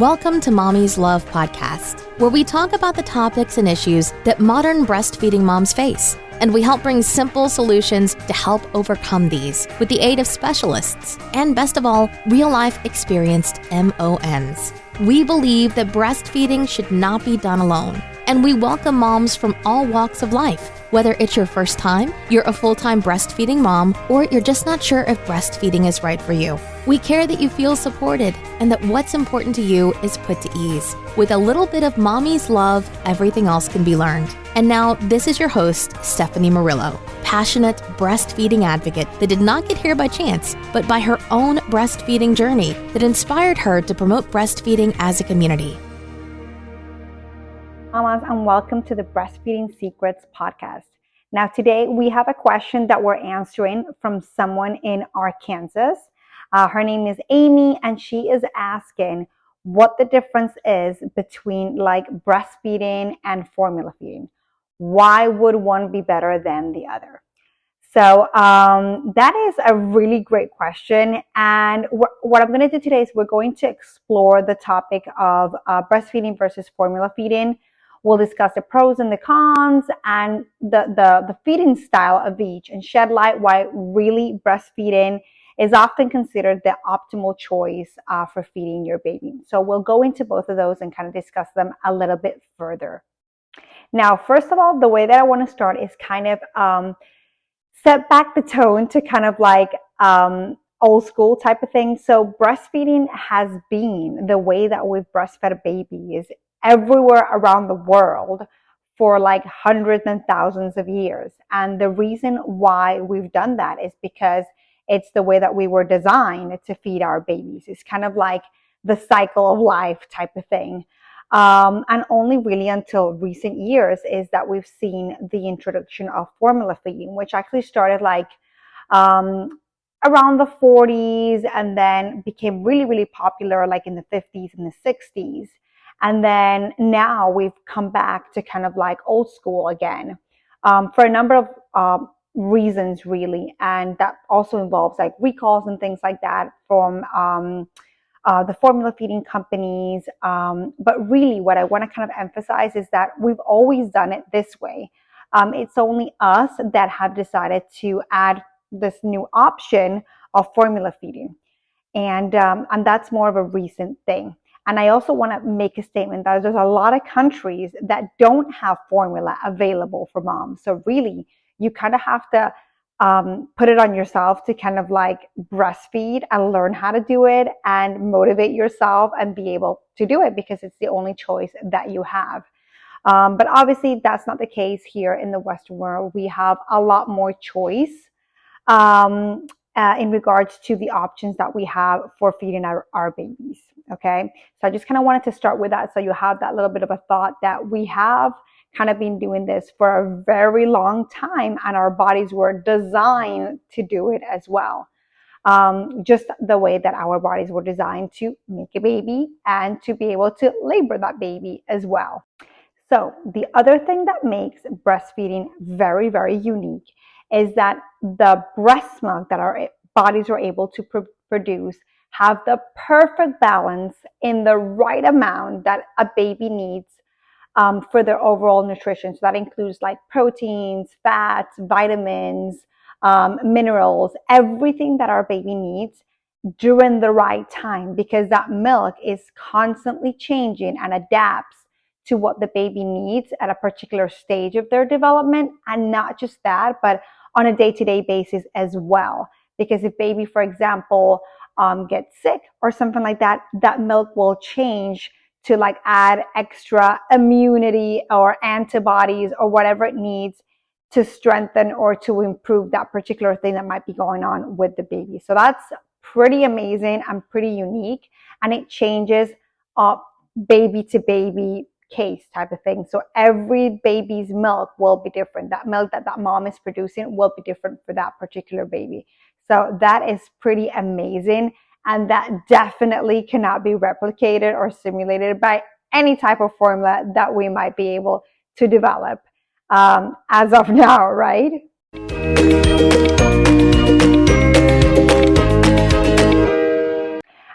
Welcome to Mommyz Love Podcast, where we talk about the topics and issues that modern breastfeeding moms face. And we help bring simple solutions to help overcome these with the aid of specialists and, best of all, real-life experienced MONs. We believe that breastfeeding should not be done alone, and we welcome moms from all walks of life. Whether it's your first time, you're a full-time breastfeeding mom, or you're just not sure if breastfeeding is right for you. We care that you feel supported and that what's important to you is put to ease. With a little bit of mommy's love, everything else can be learned. And now, this is your host, Stephanie Murillo, passionate breastfeeding advocate that did not get here by chance, but by her own breastfeeding journey that inspired her to promote breastfeeding as a community. Mamas, and welcome to the Breastfeeding Secrets podcast. Now, today we have a question that we're answering from someone in Arkansas. Her name is Amy, and she is asking what the difference is between breastfeeding and formula feeding. Why would one be better than the other? So that is a really great question. And what I'm going to do today is we're going to explore the topic of breastfeeding versus formula feeding. We'll discuss the pros and the cons and the feeding style of each and shed light why really breastfeeding is often considered the optimal choice for feeding your baby. So we'll go into both of those and kind of discuss them a little bit further. Now, first of all, the way that I want to start is kind of set back the tone to kind of old school type of thing. So breastfeeding has been the way that we've breastfed babies everywhere around the world for hundreds and thousands of years. And the reason why we've done that is because it's the way that we were designed to feed our babies. It's kind of like the cycle of life type of thing. And only really until recent years is that we've seen the introduction of formula feeding, which actually started around the 40s and then became really, really popular in the 50s and the 60s. And then now we've come back to kind of old school again for a number of reasons, really. And that also involves recalls and things like that from the formula feeding companies. But really what I want to kind of emphasize is that we've always done it this way. It's only us that have decided to add this new option of formula feeding. And that's more of a recent thing. And I also want to make a statement that there's a lot of countries that don't have formula available for moms. So really, you kind of have to put it on yourself to kind of breastfeed and learn how to do it and motivate yourself and be able to do it because it's the only choice that you have. But obviously, that's not the case here in the Western world. We have a lot more choice in regards to the options that we have for feeding our babies. Okay, so I just kind of wanted to start with that so you have that little bit of a thought that we have kind of been doing this for a very long time and our bodies were designed to do it as well. Just the way that our bodies were designed to make a baby and to be able to labor that baby as well. So the other thing that makes breastfeeding very, very unique is that the breast milk that our bodies are able to produce have the perfect balance in the right amount that a baby needs for their overall nutrition. So that includes proteins, fats, vitamins, minerals, everything that our baby needs during the right time, because that milk is constantly changing and adapts to what the baby needs at a particular stage of their development. And not just that, but on a day-to-day basis as well. Because if baby, for example, gets sick or something like that, that milk will change to add extra immunity or antibodies or whatever it needs to strengthen or to improve that particular thing that might be going on with the baby. So that's pretty amazing and pretty unique. And it changes baby to baby case type of thing. So every baby's milk will be different. That milk that mom is producing will be different for that particular baby. So that is pretty amazing. And that definitely cannot be replicated or simulated by any type of formula that we might be able to develop as of now, right?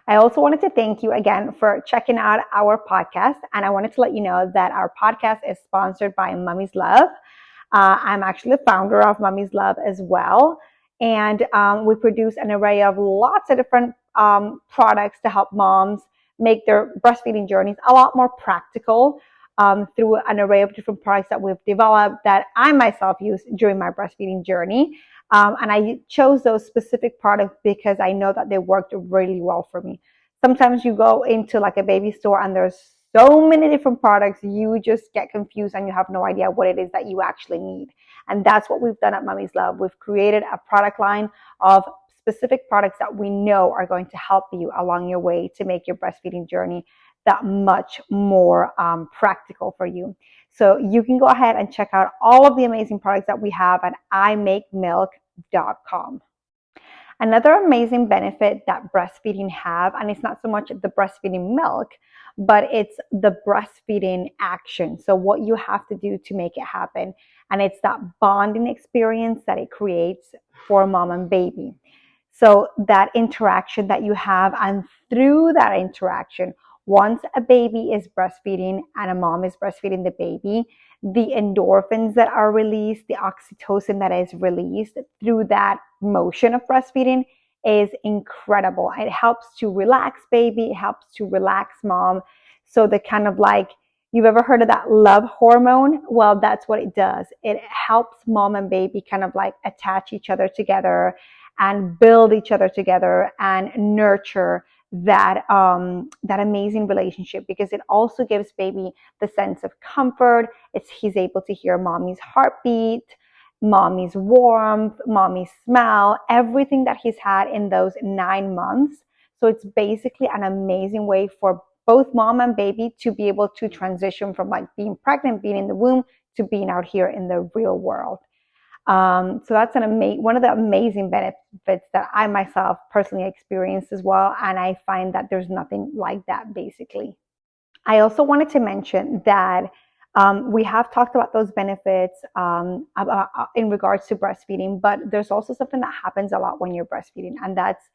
I also wanted to thank you again for checking out our podcast. And I wanted to let you know that our podcast is sponsored by Mommyz Love. I'm actually the founder of Mommyz Love as well. And we produce an array of lots of different products to help moms make their breastfeeding journeys a lot more practical through an array of different products that we've developed that I myself use during my breastfeeding journey. And I chose those specific products because I know that they worked really well for me. Sometimes you go into like a baby store and there's so many different products, you just get confused and you have no idea what it is that you actually need. And that's what we've done at Mommyz Love. We've created a product line of specific products that we know are going to help you along your way to make your breastfeeding journey that much more practical for you. So you can go ahead and check out all of the amazing products that we have at imakemilk.com. Another amazing benefit that breastfeeding have, and it's not so much the breastfeeding milk, but it's the breastfeeding action. So what you have to do to make it happen. And it's that bonding experience that it creates for mom and baby. So that interaction that you have, and through that interaction, once a baby is breastfeeding and a mom is breastfeeding the baby, the endorphins that are released, the oxytocin that is released through that motion of breastfeeding is incredible. It helps to relax baby, it helps to relax mom. So the kind of like, you've ever heard of that love hormone? Well, that's what it does. It helps mom and baby kind of like attach each other together and build each other together and nurture that amazing relationship, because it also gives baby the sense of comfort. He's able to hear mommy's heartbeat, mommy's warmth, mommy's smell, everything that he's had in those 9 months. So it's basically an amazing way for both mom and baby to be able to transition from like being pregnant, being in the womb, to being out here in the real world. So that's one of the amazing benefits that I myself personally experienced as well. And I find that there's nothing like that, basically. I also wanted to mention that we have talked about those benefits in regards to breastfeeding, but there's also something that happens a lot when you're breastfeeding. And that's,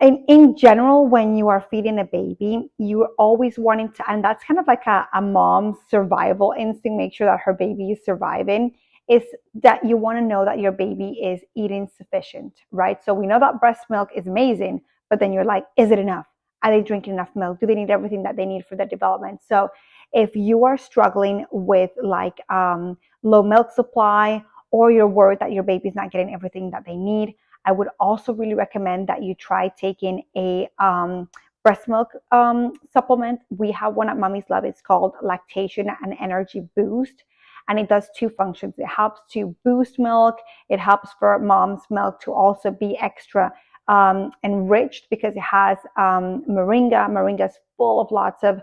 in general, when you are feeding a baby, you're always wanting to, and that's kind of like a mom's survival instinct, make sure that her baby is surviving, is that you want to know that your baby is eating sufficient, right? So we know that breast milk is amazing, but then you're like, is it enough? Are they drinking enough milk? Do they need everything that they need for their development? So if you are struggling with like low milk supply, or you're worried that your baby's not getting everything that they need, I would also really recommend that you try taking a breast milk supplement. We have one at Mommyz Love. It's called Lactation and Energy Boost. And it does 2 functions. It helps to boost milk. It helps for mom's milk to also be extra enriched, because it has moringa. Moringa is full of lots of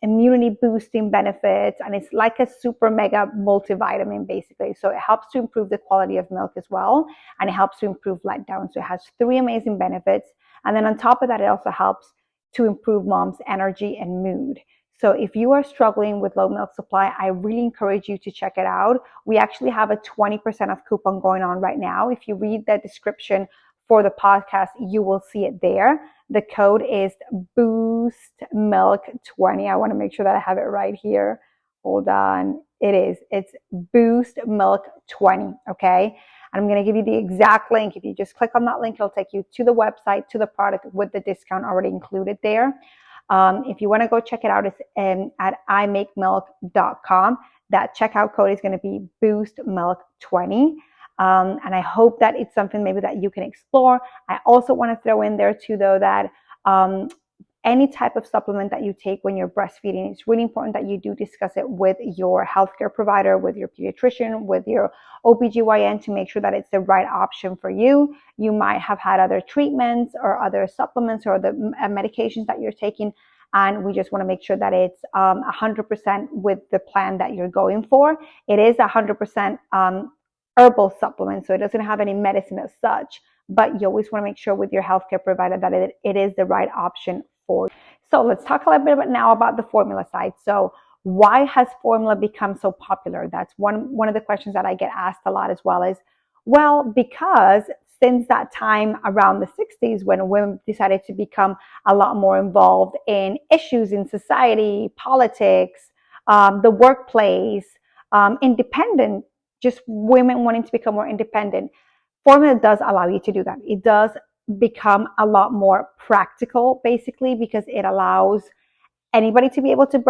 immunity boosting benefits, and it's like a super mega multivitamin basically. So it helps to improve the quality of milk as well, and it helps to improve letdown. So it has 3 amazing benefits. And then on top of that, it also helps to improve mom's energy and mood. So if you are struggling with low milk supply, I really encourage you to check it out. We actually have a 20% off coupon going on right now. If you read the description for the podcast, you will see it there. The code is BOOSTMILK20. I want to make sure that I have it right here. Hold on. It's BOOSTMILK20, okay? And I'm going to give you the exact link. If you just click on that link, it'll take you to the website, to the product with the discount already included there. If you want to go check it out, it's at imakemilk.com. That checkout code is going to be BOOSTMILK20. And I hope that it's something maybe that you can explore. I also want to throw in there too, though, that any type of supplement that you take when you're breastfeeding, it's really important that you do discuss it with your healthcare provider, with your pediatrician, with your OBGYN, to make sure that it's the right option for you. You might have had other treatments or other supplements or the medications that you're taking, and we just want to make sure that it's 100% with the plan that you're going for. It is 100% herbal supplement, so it doesn't have any medicine as such, but you always want to make sure with your healthcare provider that it is the right option for you. So let's talk a little bit now about the formula side. So why has formula become so popular? That's one of the questions that I get asked a lot as well, is, well, because since that time around the 60s, when women decided to become a lot more involved in issues in society, politics, the workplace, independent, just women wanting to become more independent, formula does allow you to do that. It does become a lot more practical, basically, because it allows anybody to be able to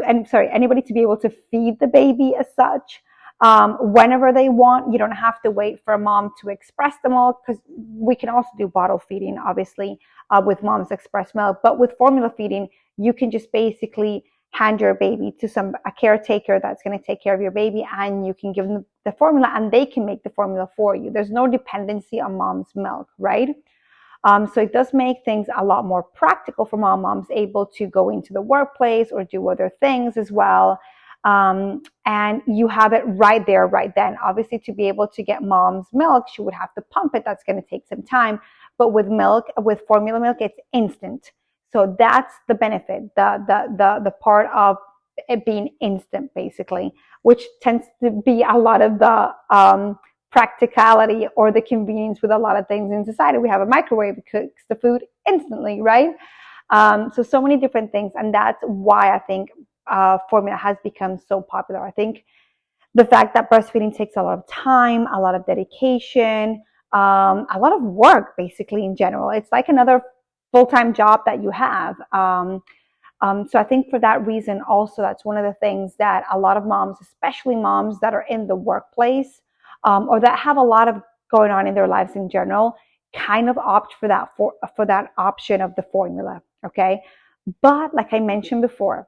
anybody to be able to feed the baby as such, whenever they want. You don't have to wait for a mom to express the milk, because we can also do bottle feeding, obviously, with Mommyz Express Milk. But with formula feeding, you can just basically hand your baby to a caretaker that's going to take care of your baby, and you can give them the formula, and they can make the formula for you. There's no dependency on mom's milk, right? So it does make things a lot more practical for moms able to go into the workplace or do other things as well. And you have it right there, right then. Obviously, to be able to get mom's milk, she would have to pump it. That's going to take some time. But with formula milk, it's instant. So that's the benefit, the part of it being instant, basically, which tends to be a lot of the practicality or the convenience with a lot of things in society. We have a microwave, it cooks the food instantly, right? So many different things. And that's why I think formula has become so popular. I think the fact that breastfeeding takes a lot of time, a lot of dedication, a lot of work, basically, in general. It's like another full-time job that you have. So I think for that reason, also, that's one of the things that a lot of moms, especially moms that are in the workplace, or that have a lot of going on in their lives in general, kind of opt for that option of the formula. Okay. But like I mentioned before,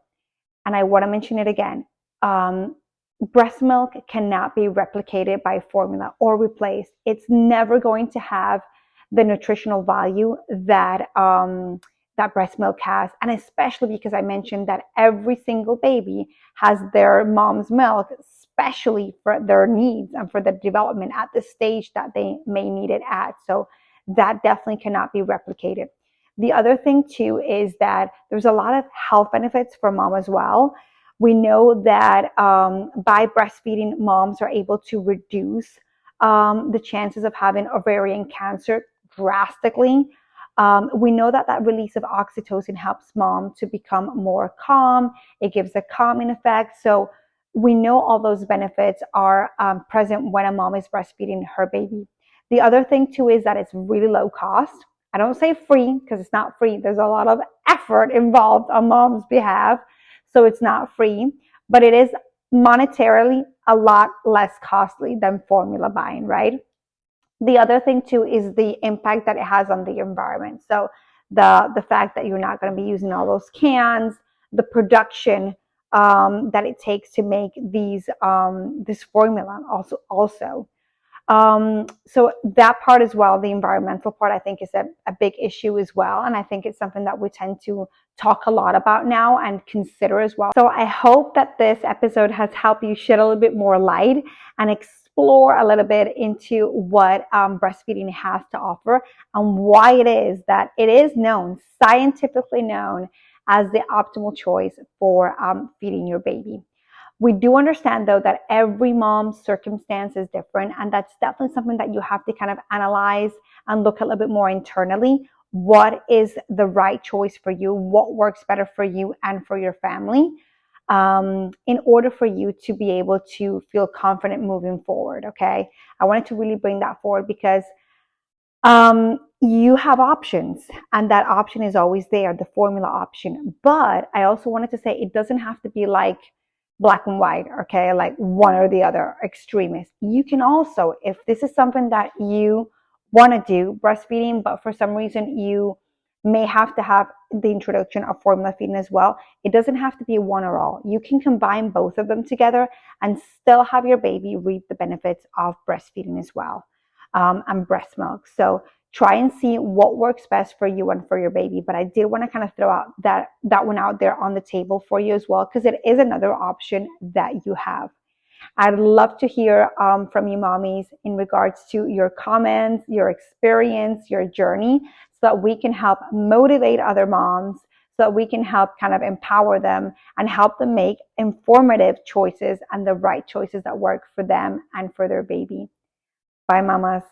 and I want to mention it again, breast milk cannot be replicated by formula or replaced. It's never going to have the nutritional value that that breast milk has. And especially because I mentioned that every single baby has their mom's milk, especially for their needs and for the development at the stage that they may need it at. So that definitely cannot be replicated. The other thing too is that there's a lot of health benefits for mom as well. We know that by breastfeeding, moms are able to reduce the chances of having ovarian cancer drastically. We know that release of oxytocin helps mom to become more calm. It gives a calming effect. So we know all those benefits are present when a mom is breastfeeding her baby. The other thing too is that it's really low cost. I don't say free because it's not free. There's a lot of effort involved on mom's behalf. So it's not free, but it is monetarily a lot less costly than formula buying, right? The other thing too is the impact that it has on the environment. So the fact that you're not going to be using all those cans, the production that it takes to make this formula also. So that part as well, the environmental part, I think is a big issue as well. And I think it's something that we tend to talk a lot about now and consider as well. So I hope that this episode has helped you shed a little bit more light and explore a little bit into what breastfeeding has to offer and why it is that it is scientifically known as the optimal choice for feeding your baby. We do understand, though, that every mom's circumstance is different, and that's definitely something that you have to kind of analyze and look a little bit more internally. What is the right choice for you? What works better for you and for your family, in order for you to be able to feel confident moving forward, okay? I wanted to really bring that forward because you have options, and that option is always there, the formula option. But I also wanted to say it doesn't have to be like black and white, okay, like one or the other extremist. You can also, if this is something that you want to do, breastfeeding, but for some reason you may have to have the introduction of formula feeding as well, it doesn't have to be one or all. You can combine both of them together and still have your baby reap the benefits of breastfeeding as well, and breast milk. So try and see what works best for you and for your baby. But I did want to kind of throw out that one out there on the table for you as well, because it is another option that you have. I'd love to hear from you, mommies, in regards to your comments, your experience, your journey, so that we can help motivate other moms, so that we can help kind of empower them and help them make informative choices and the right choices that work for them and for their baby. Bye, mamas.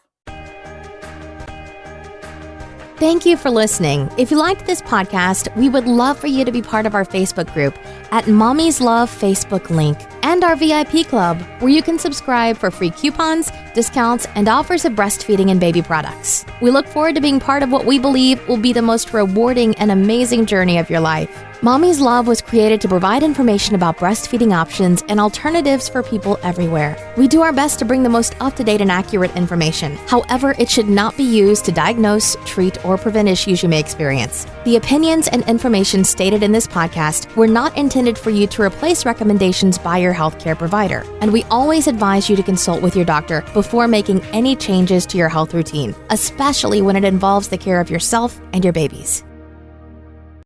Thank you for listening. If you liked this podcast, we would love for you to be part of our Facebook group at Mommyz Love Facebook link and our VIP club, where you can subscribe for free coupons, discounts, and offers of breastfeeding and baby products. We look forward to being part of what we believe will be the most rewarding and amazing journey of your life. Mommyz Love was created to provide information about breastfeeding options and alternatives for people everywhere. We do our best to bring the most up-to-date and accurate information. However, it should not be used to diagnose, treat, or prevent issues you may experience. The opinions and information stated in this podcast were not intended for you to replace recommendations by your healthcare provider, and we always advise you to consult with your doctor before making any changes to your health routine, especially when it involves the care of yourself and your babies.